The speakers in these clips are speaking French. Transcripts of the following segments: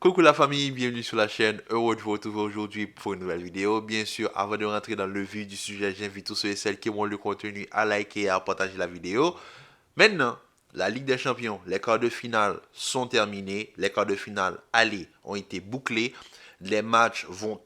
Coucou la famille, bienvenue sur la chaîne. Heureux de vous retrouver aujourd'hui pour une nouvelle vidéo. Bien sûr, avant de rentrer dans le vif du sujet, j'invite tous ceux et celles qui aiment le contenu à liker et à partager la vidéo. Maintenant, la Ligue des Champions, les quarts de finale sont terminés. Les quarts de finale aller ont été bouclés. Tous les matchs vont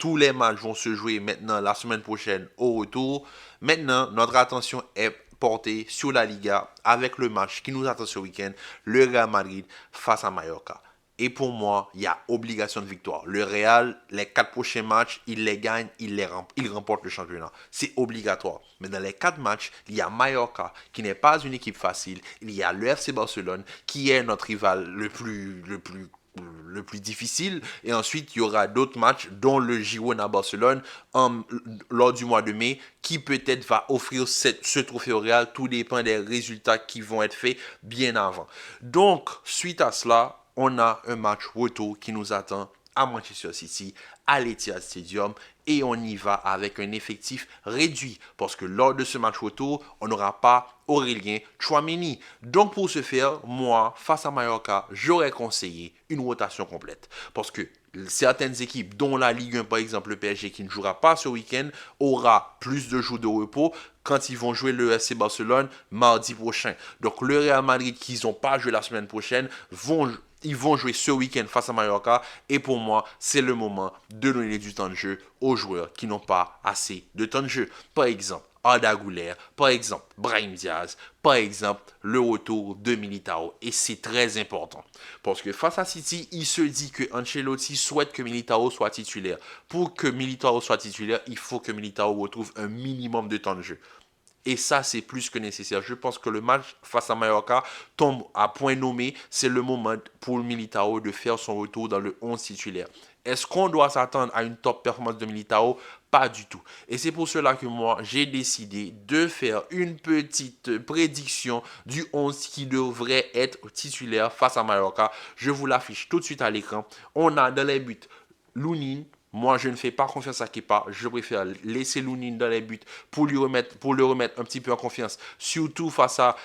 se jouer maintenant la semaine prochaine au retour. Maintenant, notre attention est portée sur la Liga avec le match qui nous attend ce week-end, le Real Madrid face à Mallorca. Et pour moi, il y a obligation de victoire. Le Real, les 4 prochains matchs, il les gagne, il remporte le championnat. C'est obligatoire. Mais dans les 4 matchs, il y a Mallorca, qui n'est pas une équipe facile. Il y a le FC Barcelone, qui est notre rival le plus difficile. Et ensuite, il y aura d'autres matchs, dont le Girona Barcelone, lors du mois de mai, qui peut-être va offrir ce trophée au Real. Tout dépend des résultats qui vont être faits bien avant. Donc, suite à cela, on a un match retour qui nous attend à Manchester City, à l'Etihad Stadium, et on y va avec un effectif réduit, parce que lors de ce match retour, on n'aura pas Aurélien Tchouaméni. Donc pour ce faire, moi, face à Mallorca, j'aurais conseillé une rotation complète, parce que certaines équipes, dont la Ligue 1 par exemple, le PSG qui ne jouera pas ce week-end, aura plus de jours de repos quand ils vont jouer le FC Barcelone mardi prochain. Donc le Real Madrid qui n'ont pas joué la semaine prochaine ils vont jouer ce week-end face à Mallorca. Et pour moi, c'est le moment de donner du temps de jeu aux joueurs qui n'ont pas assez de temps de jeu. Par exemple, Arda Güler, par exemple, Brahim Diaz, par exemple, le retour de Militao. Et c'est très important. Parce que face à City, il se dit que Ancelotti souhaite que Militao soit titulaire. Pour que Militao soit titulaire, il faut que Militao retrouve un minimum de temps de jeu. Et ça, c'est plus que nécessaire. Je pense que le match face à Mallorca tombe à point nommé. C'est le moment pour le Militao de faire son retour dans le 11 titulaire. Est-ce qu'on doit s'attendre à une top performance de Militao? Pas du tout. Et c'est pour cela que moi, j'ai décidé de faire une petite prédiction du 11 qui devrait être titulaire face à Mallorca. Je vous l'affiche tout de suite à l'écran. On a dans les buts Lounine. Moi, je ne fais pas confiance à Kepa. Je préfère laisser Lounine dans les buts pour le remettre un petit peu en confiance. Surtout face à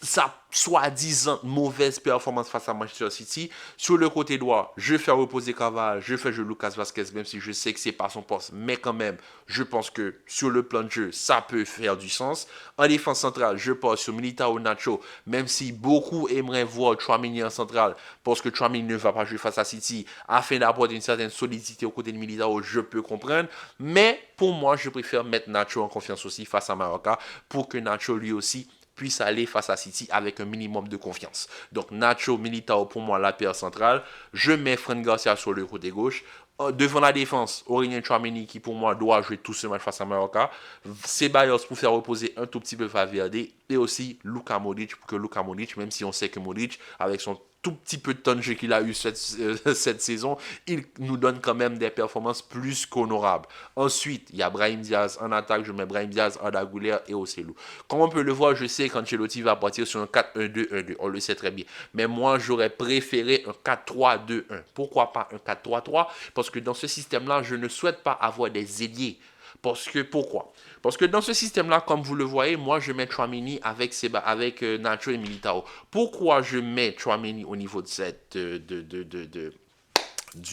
sa soi-disant mauvaise performance face à Manchester City. Sur le côté droit, je fais reposer Cavani, je fais jouer Lucas Vazquez, même si je sais que c'est pas son poste. Mais quand même, je pense que sur le plan de jeu, ça peut faire du sens. En défense centrale, je passe sur Militao Nacho, même si beaucoup aimeraient voir Tchouaméni en centrale, parce que Tchouaméni ne va pas jouer face à City, afin d'apporter une certaine solidité aux côtés de Militao, je peux comprendre. Mais pour moi, je préfère mettre Nacho en confiance aussi face à Mallorca, pour que Nacho lui aussi puisse aller face à City avec un minimum de confiance. Donc Nacho, Militao, pour moi, la paire centrale. Je mets Fran Garcia sur le côté gauche. Devant la défense, Aurélien Tchouaméni qui pour moi doit jouer tout ce match face à Mallorca. Ceballos pour faire reposer un tout petit peu Valverde. Et aussi Luka Modric pour que Luka Modric, même si on sait que Modric, avec son tout petit peu de temps de jeu qu'il a eu cette saison, il nous donne quand même des performances plus qu'honorables. Ensuite, il y a Brahim Diaz en attaque, je mets Brahim Diaz, Arda Güler et Ocelou. Comme on peut le voir, je sais qu'Ancelotti va partir sur un 4-1-2-1-2, on le sait très bien. Mais moi, j'aurais préféré un 4-3-2-1. Pourquoi pas un 4-3-3? Parce que dans ce système-là, je ne souhaite pas avoir des ailiers. Pourquoi? Parce que dans ce système-là, comme vous le voyez, moi je mets Chouameni avec Nacho et Militao. Pourquoi je mets Chouameni au niveau du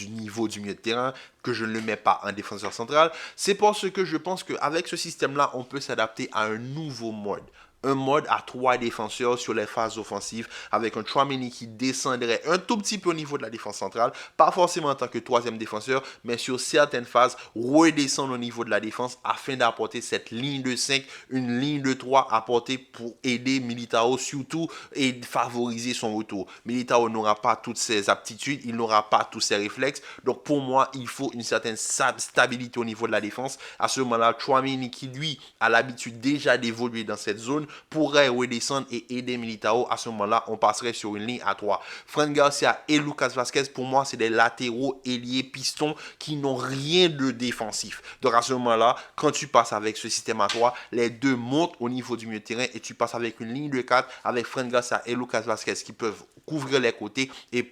niveau du milieu de terrain, que je ne le mets pas en défenseur central? C'est parce que je pense qu'avec ce système-là, on peut s'adapter à un nouveau mode. Un mode à 3 défenseurs sur les phases offensives, avec un Chouameni qui descendrait un tout petit peu au niveau de la défense centrale, pas forcément en tant que troisième défenseur, mais sur certaines phases, redescendre au niveau de la défense afin d'apporter cette ligne de 5, une ligne de 3 apportée pour aider Militao surtout et favoriser son retour. Militao n'aura pas toutes ses aptitudes, il n'aura pas tous ses réflexes, donc pour moi, il faut une certaine stabilité au niveau de la défense. À ce moment-là, Chouameni qui lui a l'habitude déjà d'évoluer dans cette zone, pourrait redescendre et aider Militao. À ce moment-là, on passerait sur une ligne à 3. Fran Garcia et Lucas Vazquez, pour moi, c'est des latéraux ailiers pistons qui n'ont rien de défensif. Donc à ce moment-là, quand tu passes avec ce système à 3, les deux montent au niveau du milieu de terrain et tu passes avec une ligne de 4 avec Fran Garcia et Lucas Vazquez qui peuvent couvrir les côtés et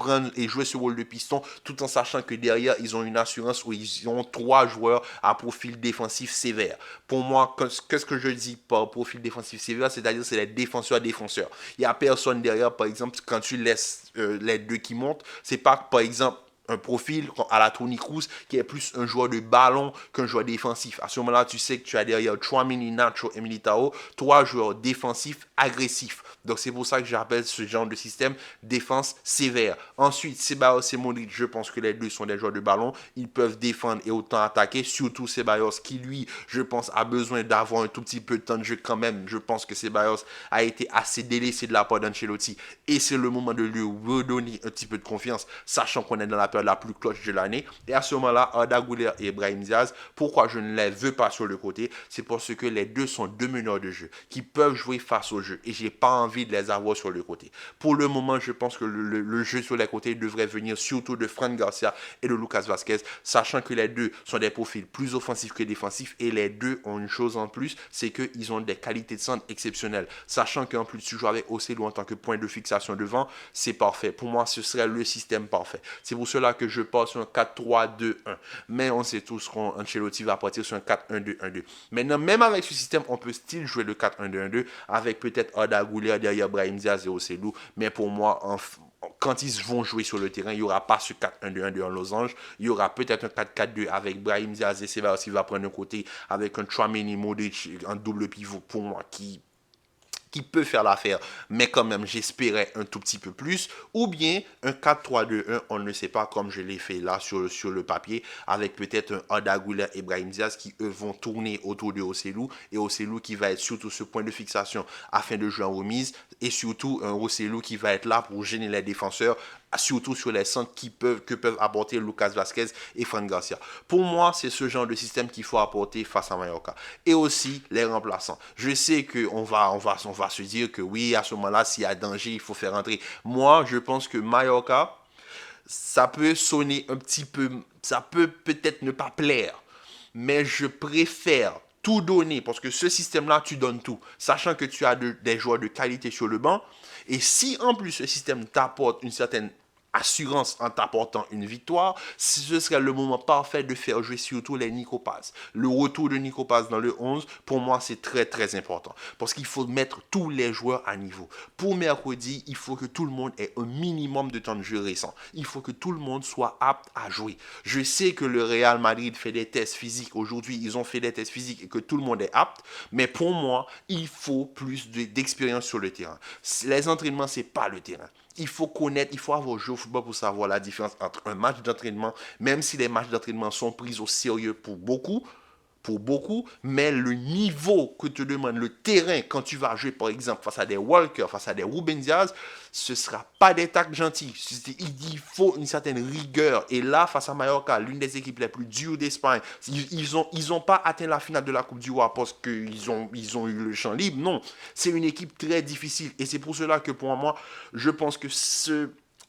jouer ce rôle de piston, tout en sachant que derrière, ils ont une assurance où ils ont 3 joueurs à profil défensif sévère. Pour moi, qu'est-ce que je dis par profil défensif sévère? C'est-à-dire c'est les défenseurs. Il n'y a personne derrière, par exemple, quand tu laisses les deux qui montent, c'est pas, par exemple, un profil à la Toni Kroos qui est plus un joueur de ballon qu'un joueur défensif. À ce moment-là, tu sais que tu as derrière Tchouaméni, Nacho et Militao, trois joueurs défensifs agressifs. Donc c'est pour ça que j'appelle ce genre de système défense sévère. Ensuite, Ceballos et Modric, je pense que les deux sont des joueurs de ballon. Ils peuvent défendre et autant attaquer, surtout Ceballos qui, lui, je pense, a besoin d'avoir un tout petit peu de temps de jeu quand même. Je pense que Ceballos a été assez délaissé de la part d'Ancelotti et c'est le moment de lui redonner un petit peu de confiance, sachant qu'on est dans la période la plus cloche de l'année. Et à ce moment-là, Arda Güler et Brahim Diaz, pourquoi je ne les veux pas sur le côté? C'est parce que les deux sont deux meneurs de jeu qui peuvent jouer face au jeu et j'ai pas envie de les avoir sur le côté. Pour le moment, je pense que le jeu sur les côtés devrait venir surtout de Fran Garcia et de Lucas Vazquez, sachant que les deux sont des profils plus offensifs que défensifs et les deux ont une chose en plus, c'est qu'ils ont des qualités de centre exceptionnelles. Sachant qu'en plus tu joues avec Ocelot en tant que point de fixation devant, c'est parfait. Pour moi, ce serait le système parfait. C'est pour cela que je passe sur un 4-3-2-1. Mais on sait tous qu'Ancelotti va partir sur un 4-1-2-1-2. Maintenant, même avec ce système, on peut still jouer le 4-1-2-1-2 avec peut-être Arda Güler derrière Brahim Diaz et Ocelot. Mais pour moi, quand ils vont jouer sur le terrain, il n'y aura pas ce 4-1-2-1-2 en losange. Il y aura peut-être un 4-4-2 avec Brahim Diaz et Ceballos qui va prendre un côté avec un Tchouaméni Modric en double pivot pour moi qui peut faire l'affaire, mais quand même, j'espérais un tout petit peu plus, ou bien un 4-3-2-1, on ne sait pas, comme je l'ai fait là sur le papier, avec peut-être un Arda Güler et Brahim Diaz qui, eux, vont tourner autour de Ocelot, et Ocelot qui va être surtout ce point de fixation afin de jouer en remise, et surtout un Ocelot qui va être là pour gêner les défenseurs, surtout sur les centres que peuvent apporter Lucas Vazquez et Fran Garcia. Pour moi, c'est ce genre de système qu'il faut apporter face à Mallorca. Et aussi les remplaçants. Je sais qu'on va se dire que oui, à ce moment-là, s'il y a danger, il faut faire entrer. Moi, je pense que Mallorca, ça peut sonner un petit peu, ça peut peut-être ne pas plaire, mais je préfère tout donner, parce que ce système-là, tu donnes tout, sachant que tu as des joueurs de qualité sur le banc, et si en plus ce système t'apporte une certaine assurance en t'apportant une victoire, ce serait le moment parfait de faire jouer surtout les Nico Paz. Le retour de Nico Paz dans le 11, pour moi, c'est très très important. Parce qu'il faut mettre tous les joueurs à niveau. Pour mercredi, il faut que tout le monde ait un minimum de temps de jeu récent. Il faut que tout le monde soit apte à jouer. Je sais que le Real Madrid fait des tests physiques. Aujourd'hui, ils ont fait des tests physiques et que tout le monde est apte. Mais pour moi, il faut plus d'expérience sur le terrain. Les entraînements, c'est pas le terrain. Il faut connaître, il faut avoir joué au football pour savoir la différence entre un match d'entraînement, même si les matchs d'entraînement sont pris au sérieux pour beaucoup, mais le niveau que te demande le terrain quand tu vas jouer, par exemple, face à des Walker, face à des Ruben Diaz, ce ne sera pas des tacles gentils. Il faut une certaine rigueur. Et là, face à Mallorca, l'une des équipes les plus dures d'Espagne, ils ont pas atteint la finale de la Coupe du Roi parce qu'ils ont eu le champ libre. Non, c'est une équipe très difficile. Et c'est pour cela que pour moi, je pense que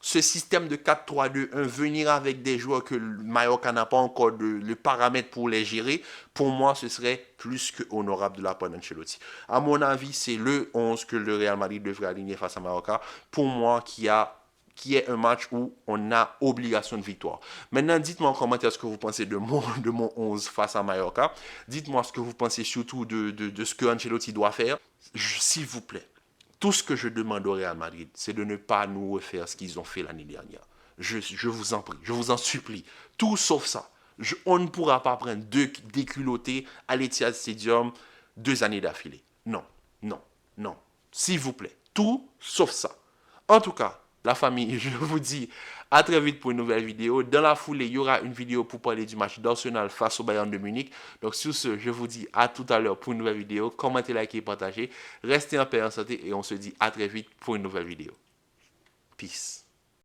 ce système de 4-3-2-1, venir avec des joueurs que Mallorca n'a pas encore le paramètre pour les gérer, pour moi, ce serait plus que honorable de la part d'Ancelotti. À mon avis, c'est le 11 que le Real Madrid devrait aligner face à Mallorca. Pour moi, qui est un match où on a obligation de victoire. Maintenant, dites-moi en commentaire ce que vous pensez de mon 11 face à Mallorca. Dites-moi ce que vous pensez surtout de ce que Ancelotti doit faire. S'il vous plaît, tout ce que je demande au Real Madrid, c'est de ne pas nous refaire ce qu'ils ont fait l'année dernière. Je vous en prie, je vous en supplie. Tout sauf ça. On ne pourra pas prendre deux déculottés à l'Etihad Stadium 2 années d'affilée. Non, non, non. S'il vous plaît. Tout sauf ça. En tout cas, la famille, je vous dis à très vite pour une nouvelle vidéo. Dans la foulée, il y aura une vidéo pour parler du match d'Arsenal face au Bayern de Munich. Donc sur ce, je vous dis à tout à l'heure pour une nouvelle vidéo. Commentez, likez, partagez. Restez en paix et en santé et on se dit à très vite pour une nouvelle vidéo. Peace.